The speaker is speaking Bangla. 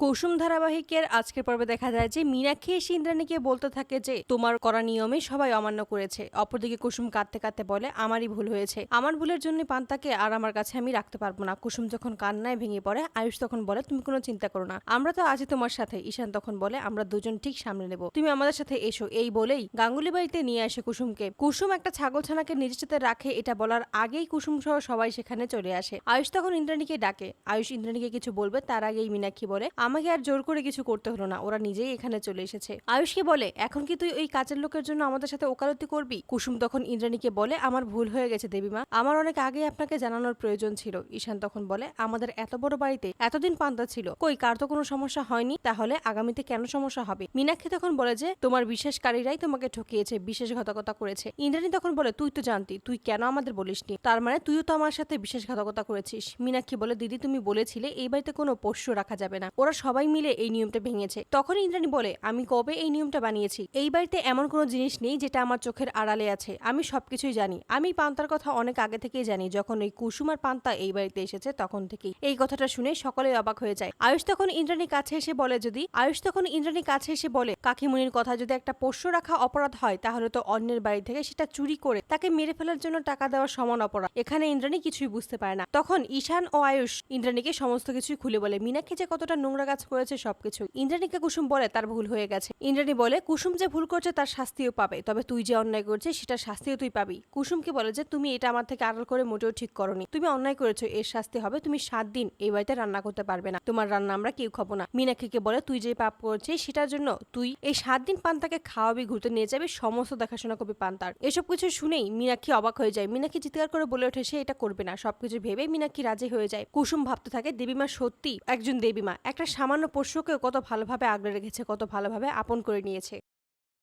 কুসুম ধারাবাহিকের আজকের পর্বে দেখা যায় যে মীনাক্ষী এসে ইন্দ্রাণীকে বলতে থাকে যে তোমার করা নিয়মে সবাই অমান্য করেছে। অপরদিকে কুসুম কাঁদতে কাঁদতে বলে আমারই ভুল হয়েছে, আমার ভুলের জন্য পান্তাকে আর আমার কাছে আমি রাখতে পারবো না। কুসুম যখন কান্নায় ভেঙে পড়ে আয়ুষ তখন বলে তুমি কোনো চিন্তা করো না, আমরা তো আছি তোমার সাথে। ঈশান তখন বলে আমরা দুজন ঠিক সামনে নেব, তুমি আমাদের সাথে এসো। এই বলেই গাঙ্গুলি বাড়িতে নিয়ে আসে কুসুমকে। কুসুম একটা ছাগলছানাকে নিজের সাথে রাখে, এটা বলার আগেই কুসুম সহ সবাই সেখানে চলে আসে। আয়ুষ তখন ইন্দ্রাণীকে ডাকে, আয়ুষ ইন্দ্রাণীকে কিছু বলবে তার আগেই মীনাক্ষী বলে আমাকে আর জোর করে কিছু করতে হলো না, ওরা নিজেই এখানে চলে এসেছে। আয়ুষকে বলে এখন কি তুই ওই কাজের লোকের জন্য আমাদের সাথে ওকালতি করবি? কুসুম তখন ইন্দ্রাণীকে বলে আমার ভুল হয়ে গেছে দেবীমা, আমার অনেক আগে আপনাকে জানানোর প্রয়োজন ছিল। ঈশান তখন বলে আমাদের এত বড় বাড়িতে এতদিন পান্তা ছিল, কই কার তো কোনো সমস্যা হয়নি, তাহলে আগামীতে কেন সমস্যা হবে? মীনাক্ষী তখন বলে যে তোমার বিশেষকারীরাই তোমাকে ঠকিয়েছে, বিশ্বাসঘাতকতা করেছে। ইন্দ্রাণী তখন বলে তুই তো জানতি, তুই কেন আমাদের বলিসনি? তার মানে তুইও তো আমার সাথে বিশ্বাসঘাতকতা করেছিস। মীনাক্ষী বলে দিদি তুমি বলেছিলে এই বাড়িতে কোনো পোষ্য রাখা যাবে না, ওরা সবাই মিলে এই নিয়মটা ভেঙেছে। তখন ইন্দ্রাণী বলে আমি কবে এই নিয়মটা বানিয়েছি? এই বাড়িতে এমন কোনো জিনিস নেই যেটা আমার চোখের আড়ালে আছে, আমি সবকিছুই জানি। আমি পান্তার কথা অনেক আগে থেকেই জানি, যখন ওই কুসুম আর পান্তা এই বাড়িতে এসেছে তখন থেকেই। এই কথাটা শুনে সকলেই অবাক হয়ে যায়। আয়ুষ তখন ইন্দ্রাণীর কাছে এসে বলে কাকিমুনির কথা, যদি একটা পোষ্য রাখা অপরাধ হয় তাহলে তো অন্যের বাড়ি থেকে সেটা চুরি করে তাকে মেরে ফেলার জন্য টাকা দেওয়ার সমান অপরাধ। এখানে ইন্দ্রাণী কিছুই বুঝতে পারে না। তখন ঈশান ও আয়ুষ ইন্দ্রাণীকে সমস্ত কিছুই খুলে বলে, মীনাক্ষী যে কতটা নোংরা কাজ করেছে সবকিছু। ইন্দ্রাণীকে কুসুম বলে তার ভুল হয়ে গেছে। ইন্দ্রাণী বলে কুসুম যে ভুল করছে তার শাস্তিও পাবে, তবে তুই যে অন্যায় করছিস সেটা শাস্তিও তুই পাবি। কুসুমকে বলে যে তুমি এটা আমার থেকে আড়াল করে মোটেও ঠিক করনি, তুমি অন্যায় করেছো, এর শাস্তি হবে তুমি 7 দিন এই বাড়িতে রান্না করতে পারবে না, তোমার রান্না আমরা কেউ খাবো না। মীনাক্ষীকে বলে তুই যে পাপ করছিস সেটার জন্য তুই এই 7 দিন পান্তাকে খাওয়াবি, ঘুরতে নিয়ে যাবি, সমস্ত দেখাশোনা করবি পান্তার। এসব কিছু শুনেই মীনাক্ষী অবাক হয়ে যায়। মীনাক্ষী চিৎকার করে বলে ওঠে সে এটা করবে না। সবকিছু ভেবে মীনাক্ষী রাজি হয়ে যায়। কুসুম ভাবতে থাকে দেবীমা সত্যি একজন দেবীমা, একটা সামান্য পোষ্যকেও কত ভালোভাবে আগলে রেখেছে, কত ভালোভাবে আপন করে নিয়েছে।